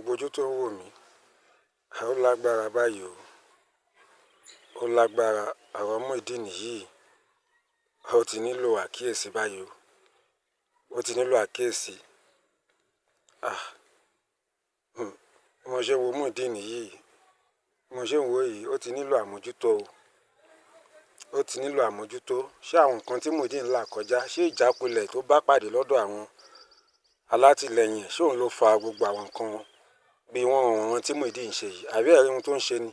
gbogbo ojú tó ń wò mí ó lágbára báyìí o. Ó lágbára. Ọ̀rọ̀ Muyideen yìí ó ti nílò àkíyèsí báyìí o. Ó ti nílò àkíyèsí. Bí mo ṣe wo Muyideen yìí, bí mo ṣe ń wò yìí, ó ti nílò àmójútó o. Ó ti nílò àmójútó. Ṣé àwọn nǹkan tí Muyideen là kọjá, ṣé ìjákulẹ̀ tó bá pàdé lọ́dọ̀ àwọn alátìlẹyìn ṣé òun ló fa gbogbo àwọn nǹkan bí wọ́n tí Muyideen ṣe yìí, àbí ẹ̀rí ohun tó ń ṣe ni?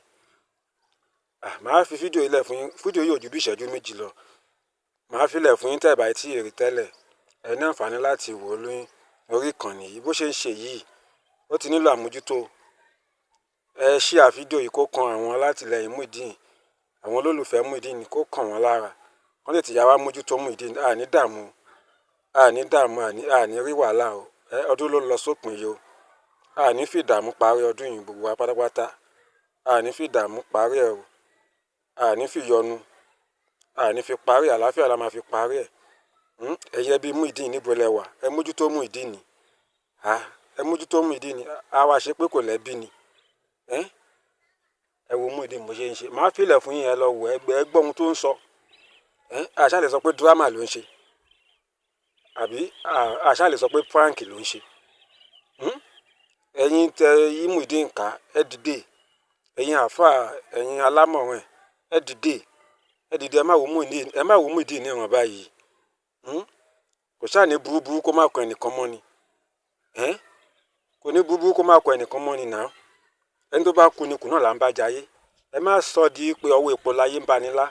Màá fi fídíò ilẹ̀ fún yín. Fídíò yìí ò ju bí ìṣẹ́jú méjì lọ. Màá fi ilẹ̀ fún yín tẹ́ ẹ bá tí ì rí tẹ́lẹ̀. Ẹ ní àǹfààní láti wò ó lórí ìkànnì yìí. Bó ṣe ń ṣe yìí, ó ti nílò àmójútó. Ẹ share fídíò yìí kó kan àwọn alátìlẹyìn Muyideen, àwọn olólùfẹ́ Muyideen, kó kàn wọ́n lára. Wọ́n lè ti yá wá mójútó Muyideen. Àní dààmú, àní rí wàhálà o. Ọdún ló ń lọ sópin yìí o. Àní fi ìdààmú parí ọdún yìí gbogbo wa pátápátá. Àní fi ìdààmú parí ẹ̀ o. Àní fi yọnu. Àní fi parí, àlàáfíà la máa fi parí ẹ̀. Ẹ̀yẹ bí Muyideen níbo lẹ wà? Ẹ mójútó Muyideen. Ẹ mójútó Muyideen. A wá ṣe pé kò lẹ́bi ni. Ẹ wo Muyideen bó ṣe ń ṣe. Màá fi ilẹ̀ fún yín, ẹ lọ wò ẹ gbọ́ ohun tó ń sọ. Àṣà lè sọ pé dírámà ló ń ṣe. Àbí àṣà lè sọ pé prank ló ń ṣe. Ẹ̀yin tẹ yí Muyideen ká, ẹ dìde. Ẹ̀yin àfáà, ẹ̀yin alámọ̀ràn, ẹ dìde. Ẹ dìde, ẹ má wo Muyideen ní ìran báyìí. Kò ṣáà ní burúburú kó má kọ ẹnìkan mọ́ ni. Kò ní burúburú kó má kọ ẹnìkan mọ́ ni náà. Ẹni tó bá kú ni kù náà là ń bá jayé. Ẹ má sọ di pé ọwọ́ epo láyé ń bani lá.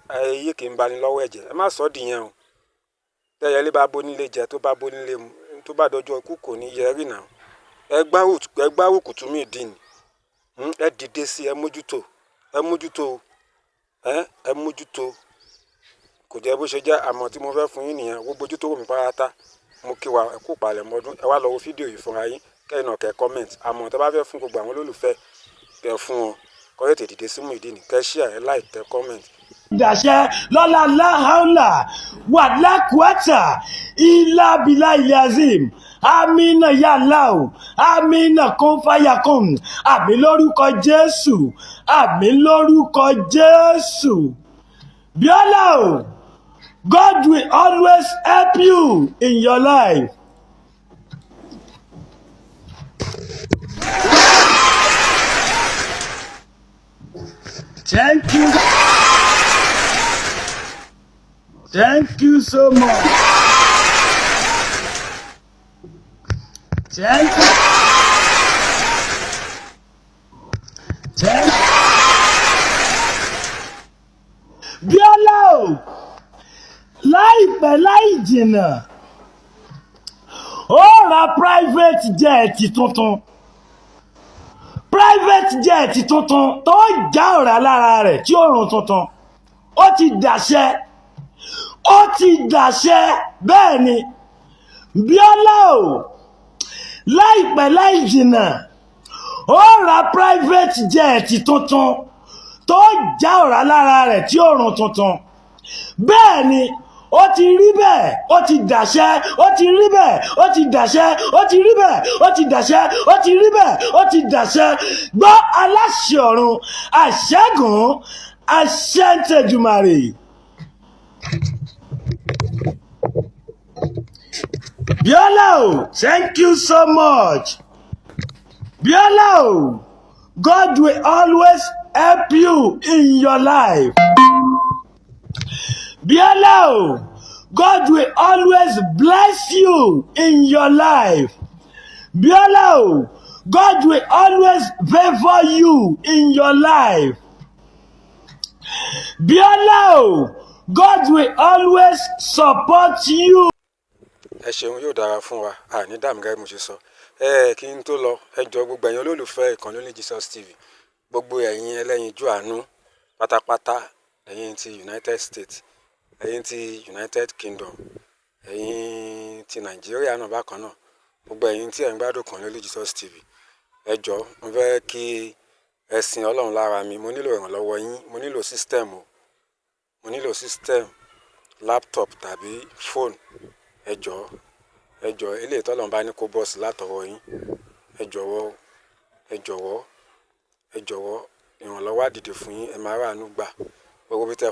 Ayé kì í bani lọ́wọ́ ẹ̀jẹ̀. Ẹ má sọ di yẹn o. Tẹ́yẹlé bá bónílé jẹ, tó bá bónílé mu, tó bá dọjọ́ ikú kò ní yẹ rí náà. Ẹ gbárùkù tì Muyideen. Ẹ dìde sí, ẹ mójútó. Ẹ mójútó. Ẹ mójútó. Kò jẹ́ bó ṣe jẹ́, àmọ́ tí mo fẹ́ fún yín nìyẹn. Gbogbo ojú tó wò mí pátá, mo kí wa, ẹ kú palẹ̀ mọ́dún. Ẹ wá lọ wo fídíò yìí fúnra yín. Kẹ́yìn náà kẹ́ comment. Àmọ́ tẹ́ bá fẹ́ fún gbogbo àwọn olólùfẹ́, kẹ́ fún wọn. Kọ́ tètè dìde sí Muyideen. Kẹ́ share, ẹ like, kẹ́ comment. Dàṣẹ lọ́la láhàúlà wà lákùátà ilá bílá ilé azim amínà yàláò amínà kún fáyàkùn àmì lórúkọ Jésù, àmì lórúkọ Jésù. Bíọ́lá o, God will always help you in your life. Thank you. Thank you so much. Thank you. Bíọ́lá o, láìpẹ́ láì jìnnà, ó ra private jet tuntun. Private jet tuntun tó já ọ̀rá lára rẹ̀ tí ó rùn tuntun. Ó ti dàṣẹ. Ó ti dàṣẹ bẹ́ẹ̀ ni. Bíọ́lá o, láìpẹ́ láì jìnnà, ó ra private jet tuntun tó já ọ̀rá lára rẹ̀ tí ó rùn tuntun. Bẹ́ẹ̀ ni, ó ti rí bẹ́ẹ̀, ó ti dàṣẹ, ó ti rí bẹ́ẹ̀, ó ti dàṣẹ, ó ti rí bẹ́ẹ̀, ó ti dàṣẹ, ó ti rí bẹ́ẹ̀, ó ti dàṣẹ. Gbọ́ aláṣẹ ọ̀run, àṣẹ́gun, àṣẹ́ntẹ̀dùmàrè. Bíọ́lá o, thank you so much. Bíọ́lá o, God will always help you in your life. Bíọ́lá o, God will always bless you in your life. Bíọ́lá o, God will always favor you in your life. Bíọ́lá o, God will always support you. Ẹ ṣeun, yóò dára fún wa. Àní dààmú gẹ́gẹ́ bí mo ṣe sọ. Kí n tó lọ, ẹ jọ̀ọ́ gbogbo ẹ̀yin olólùfẹ́ ìkànnì Only Jesus TV, gbogbo ẹ̀yin ẹlẹ́yinjú àánú pátápátá, ẹ̀yin ti United States, ẹ̀yin ti United Kingdom, ẹ̀yin ti Nàìjíríà náà bákan náà, gbogbo ẹ̀yin tí ẹ̀ ń gbádùn ìkànnì Only Jesus TV, ẹ jọ̀ọ́ mo fẹ́ kí ẹ sin Ọlọ́run lára mi. Mo nílò ìrànlọ́wọ́ yín. Mo nílò system o. Mo nílò system, laptop tàbí phone. Ẹ jọ̀ọ́ eléyìí tọ́lọ́run bá ní kó bọ́ọ̀sì látọwọ́ yín, ẹ jọ̀wọ́ ẹ jọ̀wọ́ ẹ jọ̀wọ́ ìrànlọ́wọ́ á dìde fún yín, ẹ máa ráàánú gbà. Gbogbo bí tẹ́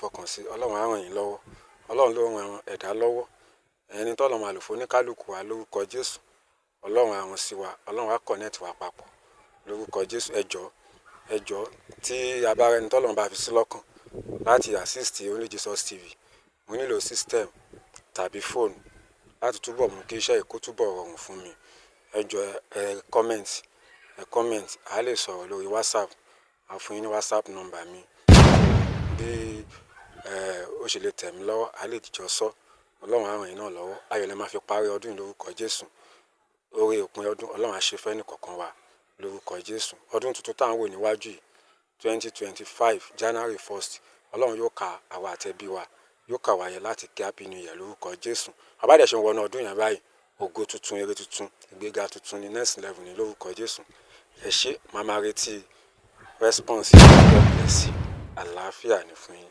fọkàn sí Ọlọ́run á ràn yín lọ́wọ́. Ọlọ́run ló ran ẹ̀dá lọ́wọ́. Ẹni tọ́lọ́run máa lò fún oníkálùkù wa lórúkọ Jésù. Ọlọ́run á ràn sí wa, Ọlọ́run á connect wa papọ̀ lórúkọ Jésù. Ẹ jọ̀ọ́ tí a bá rẹni tọ́lọ́run bá fi sí lọ́kàn láti assist Only Jesus TV, mo nílò system tàbí fóònù láti túbọ̀ mú kí iṣẹ́ ìkó túbọ̀ rọrùn fún mi. Ẹ jọ̀ọ́ ẹ comment, a lè sọ̀rọ̀ lórí WhatsApp. A fún yín ní WhatsApp number mi. Bí ó ṣe lè tẹ̀ mí lọ́wọ́, a lè jọ sọ. Ọlọ́run á ràn yín náà lọ́wọ́. Ayọ̀ lẹ máa fi parí ọdún yìí lórúkọ Jésù. Oore òpin ọdún Ọlọ́run á ṣe fẹ́ nìkọ̀ọ̀kan wa lórúkọ Jésù. Ọdún tuntun tá à ń wò níwájú yìí 2025 January 1st, Ọlọ́run yóò ka àwa àtẹbí wa, yóò kà wá yẹ láti kí happy new year lórúkọ Jésù. Àbádẹ̀ ṣe ń wọnú ọdún yẹn báyìí, ògo tuntun, ire tuntun, ìgbéga tuntun ní next level ní lórúkọ Jésù. Ẹ ṣé, màá máa retí response. God bless you. Àlàáfíà ni fún yín.